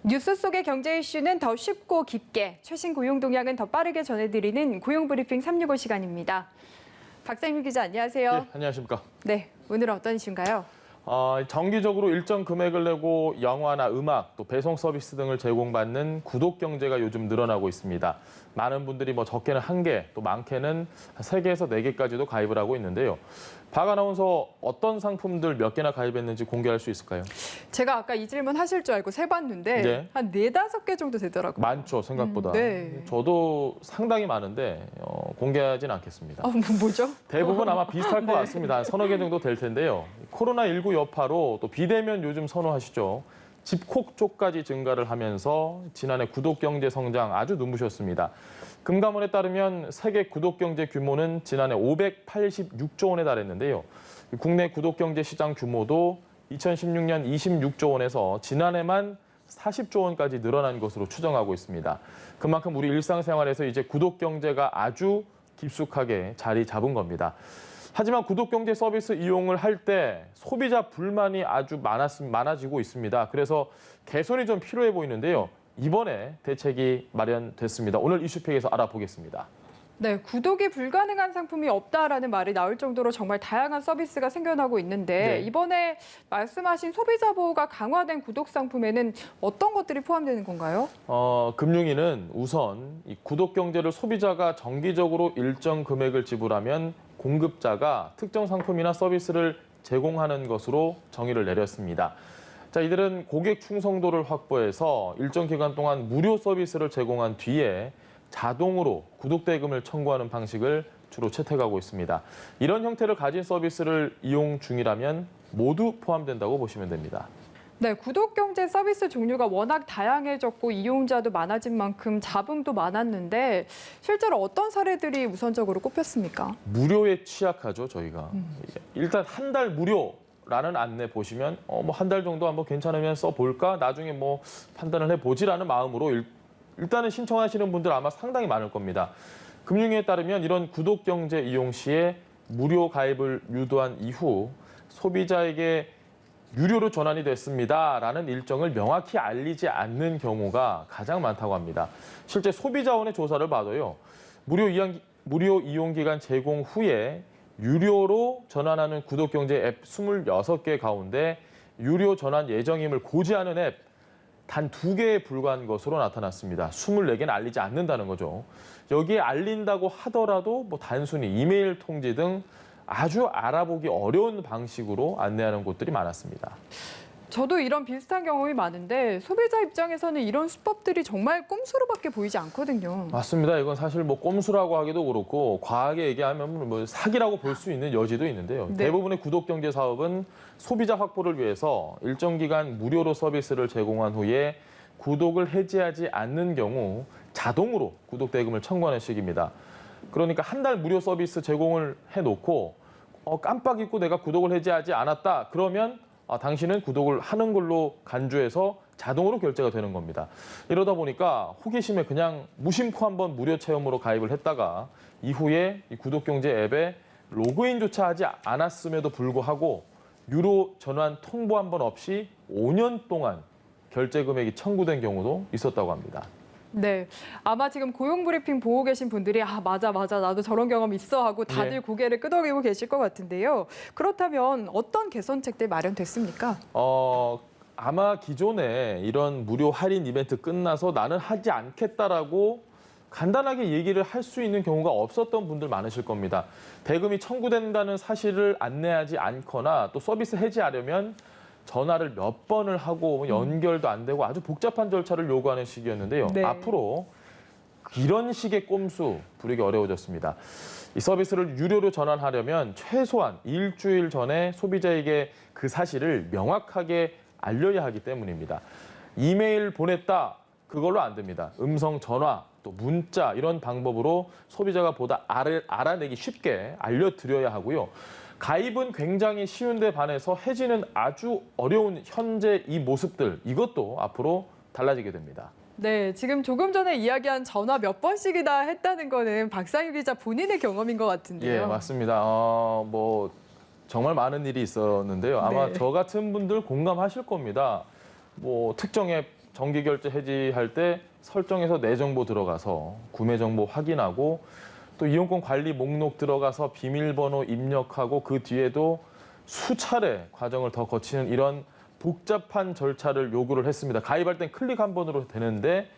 뉴스 속의 경제 이슈는 더 쉽고 깊게, 최신 고용 동향은 더 빠르게 전해드리는 고용브리핑 365 시간입니다. 박상민 기자, 안녕하세요. 네, 안녕하십니까. 네, 오늘은 어떤 이슈인가요? 정기적으로 일정 금액을 내고 영화나 음악, 또 배송 서비스 등을 제공받는 구독 경제가 요즘 늘어나고 있습니다. 많은 분들이 적게는 1개, 또 많게는 3개에서 4개까지도 가입을 하고 있는데요. 박 아나운서, 어떤 상품들 몇 개나 가입했는지 공개할 수 있을까요? 제가 아까 이 질문 하실 줄 알고 세봤는데 네. 한 4-5개 정도 되더라고요. 많죠, 생각보다. 네. 저도 상당히 많은데 공개하진 않겠습니다. 뭐죠? 대부분 아마 비슷할 것 네. 같습니다. 한 서너 개 정도 될 텐데요. 코로나19 여파로 또 비대면 요즘 선호하시죠. 집콕 쪽까지 증가를 하면서 지난해 구독 경제 성장 아주 눈부셨습니다. 금감원에 따르면 세계 구독 경제 규모는 지난해 586조 원에 달했는데요. 국내 구독 경제 시장 규모도 2016년 26조 원에서 지난해만 40조 원까지 늘어난 것으로 추정하고 있습니다. 그만큼 우리 일상생활에서 이제 구독 경제가 아주 깊숙하게 자리 잡은 겁니다. 하지만 구독 경제 서비스 이용을 할 때 소비자 불만이 아주 많아지고 있습니다. 그래서 개선이 좀 필요해 보이는데요. 이번에 대책이 마련됐습니다. 오늘 이슈팩에서 알아보겠습니다. 네, 구독이 불가능한 상품이 없다라는 말이 나올 정도로 정말 다양한 서비스가 생겨나고 있는데 네. 이번에 말씀하신 소비자 보호가 강화된 구독 상품에는 어떤 것들이 포함되는 건가요? 금융위는 우선 이 구독 경제를 소비자가 정기적으로 일정 금액을 지불하면 공급자가 특정 상품이나 서비스를 제공하는 것으로 정의를 내렸습니다. 자, 이들은 고객 충성도를 확보해서 일정 기간 동안 무료 서비스를 제공한 뒤에 자동으로 구독 대금을 청구하는 방식을 주로 채택하고 있습니다. 이런 형태를 가진 서비스를 이용 중이라면 모두 포함된다고 보시면 됩니다. 네, 구독 경제 서비스 종류가 워낙 다양해졌고 이용자도 많아진 만큼 잡음도 많았는데 실제로 어떤 사례들이 우선적으로 꼽혔습니까? 무료에 취약하죠, 저희가. 일단 한 달 무료라는 안내 보시면 한 달 정도 한번 괜찮으면 써볼까? 나중에 판단을 해보지라는 마음으로 일단은 신청하시는 분들 아마 상당히 많을 겁니다. 금융위에 따르면 이런 구독 경제 이용 시에 무료 가입을 유도한 이후 소비자에게 유료로 전환이 됐습니다라는 일정을 명확히 알리지 않는 경우가 가장 많다고 합니다. 실제 소비자원의 조사를 봐도요. 무료 이용 기간 제공 후에 유료로 전환하는 구독 경제 앱 26개 가운데 유료 전환 예정임을 고지하는 앱 단 2개에 불과한 것으로 나타났습니다. 24개는 알리지 않는다는 거죠. 여기에 알린다고 하더라도 단순히 이메일 통지 등 아주 알아보기 어려운 방식으로 안내하는 곳들이 많았습니다. 저도 이런 비슷한 경험이 많은데 소비자 입장에서는 이런 수법들이 정말 꼼수로밖에 보이지 않거든요. 맞습니다. 이건 사실 꼼수라고 하기도 그렇고 과하게 얘기하면 사기라고 볼 수 있는 여지도 있는데요. 네. 대부분의 구독 경제 사업은 소비자 확보를 위해서 일정 기간 무료로 서비스를 제공한 후에 구독을 해지하지 않는 경우 자동으로 구독 대금을 청구하는 식입니다. 그러니까 한 달 무료 서비스 제공을 해놓고 깜빡 잊고 내가 구독을 해지하지 않았다. 그러면 당신은 구독을 하는 걸로 간주해서 자동으로 결제가 되는 겁니다. 이러다 보니까 호기심에 그냥 무심코 한번 무료 체험으로 가입을 했다가 이후에 이 구독경제 앱에 로그인조차 하지 않았음에도 불구하고 유료 전환 통보 한 번 없이 5년 동안 결제 금액이 청구된 경우도 있었다고 합니다. 네, 아마 지금 고용브리핑 보고 계신 분들이 맞아, 나도 저런 경험 있어 하고 다들 네. 고개를 끄덕이고 계실 것 같은데요. 그렇다면 어떤 개선책들 마련됐습니까? 아마 기존에 이런 무료 할인 이벤트 끝나서 나는 하지 않겠다라고 간단하게 얘기를 할 수 있는 경우가 없었던 분들 많으실 겁니다. 대금이 청구된다는 사실을 안내하지 않거나 또 서비스 해지하려면 전화를 몇 번을 하고 연결도 안 되고 아주 복잡한 절차를 요구하는 시기였는데요. 네. 앞으로 이런 식의 꼼수 부리기 어려워졌습니다. 이 서비스를 유료로 전환하려면 최소한 일주일 전에 소비자에게 그 사실을 명확하게 알려야 하기 때문입니다. 이메일 보냈다, 그걸로 안 됩니다. 음성 전화, 또 문자 이런 방법으로 소비자가 보다 알아내기 쉽게 알려드려야 하고요. 가입은 굉장히 쉬운데 반해서 해지는 아주 어려운 현재 이 모습들, 이것도 앞으로 달라지게 됩니다. 네, 지금 조금 전에 이야기한 전화 몇 번씩이나 했다는 거는 박상유 기자 본인의 경험인 것 같은데요. 예, 맞습니다. 정말 많은 일이 있었는데요. 아마 네. 저 같은 분들 공감하실 겁니다. 특정 앱 정기 결제 해지할 때 설정에서 내 정보 들어가서 구매 정보 확인하고 또 이용권 관리 목록 들어가서 비밀번호 입력하고 그 뒤에도 수차례 과정을 더 거치는 이런 복잡한 절차를 요구를 했습니다. 가입할 땐 클릭 한 번으로 되는데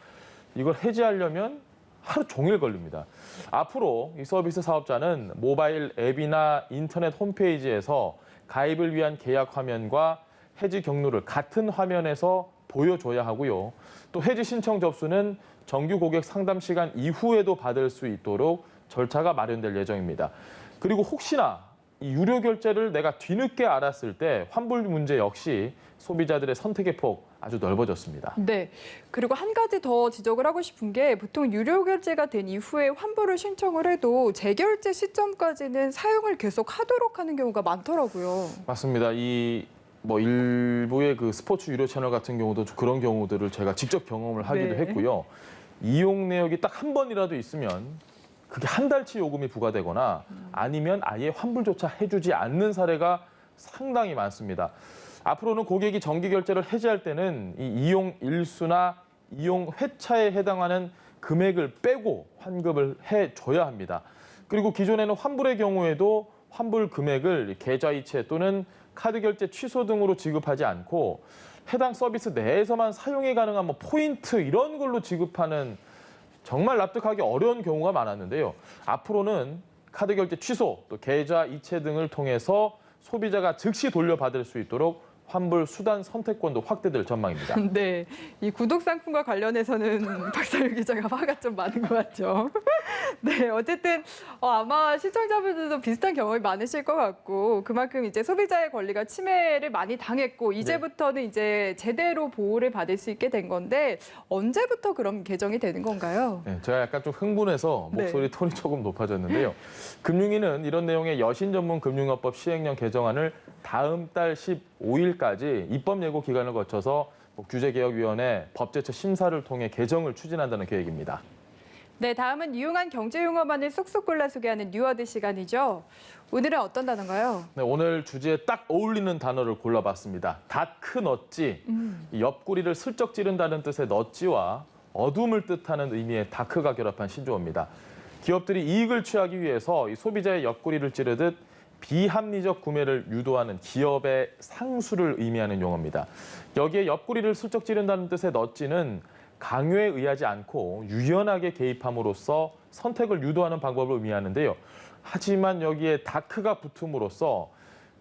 이걸 해지하려면 하루 종일 걸립니다. 앞으로 이 서비스 사업자는 모바일 앱이나 인터넷 홈페이지에서 가입을 위한 계약 화면과 해지 경로를 같은 화면에서 보여줘야 하고요. 또 해지 신청 접수는 정규 고객 상담 시간 이후에도 받을 수 있도록 절차가 마련될 예정입니다. 그리고 혹시나 이 유료 결제를 내가 뒤늦게 알았을 때 환불 문제 역시 소비자들의 선택의 폭 아주 넓어졌습니다. 네. 그리고 한 가지 더 지적을 하고 싶은 게 보통 유료 결제가 된 이후에 환불을 신청을 해도 재결제 시점까지는 사용을 계속 하도록 하는 경우가 많더라고요. 맞습니다. 이 일부의 그 스포츠 유료 채널 같은 경우도 그런 경우들을 제가 직접 경험을 하기도 네. 했고요. 이용 내역이 딱 한 번이라도 있으면 그게 한 달치 요금이 부과되거나 아니면 아예 환불조차 해주지 않는 사례가 상당히 많습니다. 앞으로는 고객이 정기 결제를 해지할 때는 이 이용 일수나 이용 회차에 해당하는 금액을 빼고 환급을 해줘야 합니다. 그리고 기존에는 환불의 경우에도 환불 금액을 계좌이체 또는 카드 결제 취소 등으로 지급하지 않고 해당 서비스 내에서만 사용이 가능한 포인트 이런 걸로 지급하는 정말 납득하기 어려운 경우가 많았는데요. 앞으로는 카드 결제 취소, 또 계좌 이체 등을 통해서 소비자가 즉시 돌려받을 수 있도록 환불 수단 선택권도 확대될 전망입니다. 네, 이 구독 상품과 관련해서는 박상일 기자가 화가 좀 많은 것 같죠. 네, 어쨌든 아마 시청자분들도 비슷한 경험이 많으실 것 같고 그만큼 이제 소비자의 권리가 침해를 많이 당했고 이제부터는 이제 제대로 보호를 받을 수 있게 된 건데 언제부터 그럼 개정이 되는 건가요? 네, 제가 약간 좀 흥분해서 목소리 네. 톤이 조금 높아졌는데요. 금융위는 이런 내용의 여신 전문 금융업법 시행령 개정안을 다음 달 15일까지 입법 예고 기간을 거쳐서 규제개혁위원회 법제처 심사를 통해 개정을 추진한다는 계획입니다. 네, 다음은 유용한 경제 용어만을 쏙쏙 골라 소개하는 뉴워드 시간이죠. 오늘은 어떤 단어인가요? 네, 오늘 주제에 딱 어울리는 단어를 골라봤습니다. 다크 넛지, 이 옆구리를 슬쩍 찌른다는 뜻의 넛지와 어둠을 뜻하는 의미의 다크가 결합한 신조어입니다. 기업들이 이익을 취하기 위해서 이 소비자의 옆구리를 찌르듯 비합리적 구매를 유도하는 기업의 상수를 의미하는 용어입니다. 여기에 옆구리를 슬쩍 찌른다는 뜻의 넛지는 강요에 의하지 않고 유연하게 개입함으로써 선택을 유도하는 방법을 의미하는데요. 하지만 여기에 다크가 붙음으로써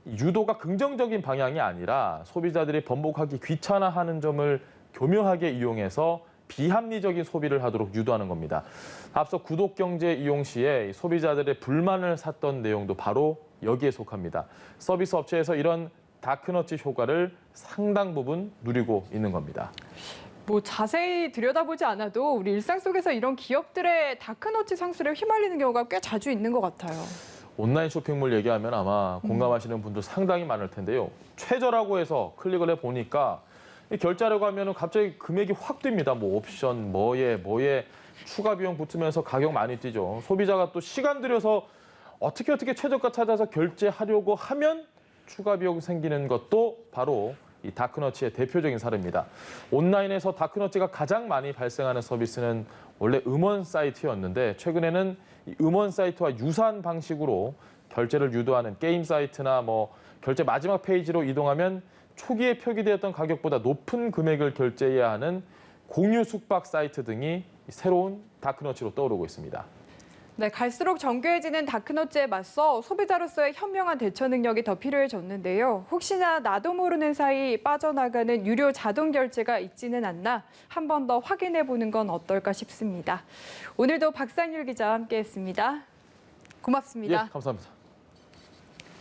유도가 긍정적인 방향이 아니라 소비자들이 번복하기 귀찮아하는 점을 교묘하게 이용해서 비합리적인 소비를 하도록 유도하는 겁니다. 앞서 구독경제 이용 시에 소비자들의 불만을 샀던 내용도 바로 여기에 속합니다. 서비스 업체에서 이런 다크넛지 효과를 상당 부분 누리고 있는 겁니다. 자세히 들여다보지 않아도 우리 일상 속에서 이런 기업들의 다크너치 상술에 휘말리는 경우가 꽤 자주 있는 것 같아요. 온라인 쇼핑몰 얘기하면 아마 공감하시는 분들 상당히 많을 텐데요. 최저라고 해서 클릭을 해보니까 결제하려고 하면 갑자기 금액이 확 뜁니다. 옵션, 뭐에 추가 비용 붙으면서 가격 많이 뛰죠. 소비자가 또 시간 들여서 어떻게 최저가 찾아서 결제하려고 하면 추가 비용 생기는 것도 바로 이 다크너치의 대표적인 사례입니다. 온라인에서 다크너치가 가장 많이 발생하는 서비스는 원래 음원 사이트였는데 최근에는 이 음원 사이트와 유사한 방식으로 결제를 유도하는 게임 사이트나 결제 마지막 페이지로 이동하면 초기에 표기되었던 가격보다 높은 금액을 결제해야 하는 공유 숙박 사이트 등이 새로운 다크너치로 떠오르고 있습니다. 네, 갈수록 정교해지는 다크너츠에 맞서 소비자로서의 현명한 대처 능력이 더 필요해졌는데요. 혹시나 나도 모르는 사이 빠져나가는 유료 자동 결제가 있지는 않나 한 번 더 확인해 보는 건 어떨까 싶습니다. 오늘도 박상일 기자와 함께했습니다. 고맙습니다. 예, 감사합니다.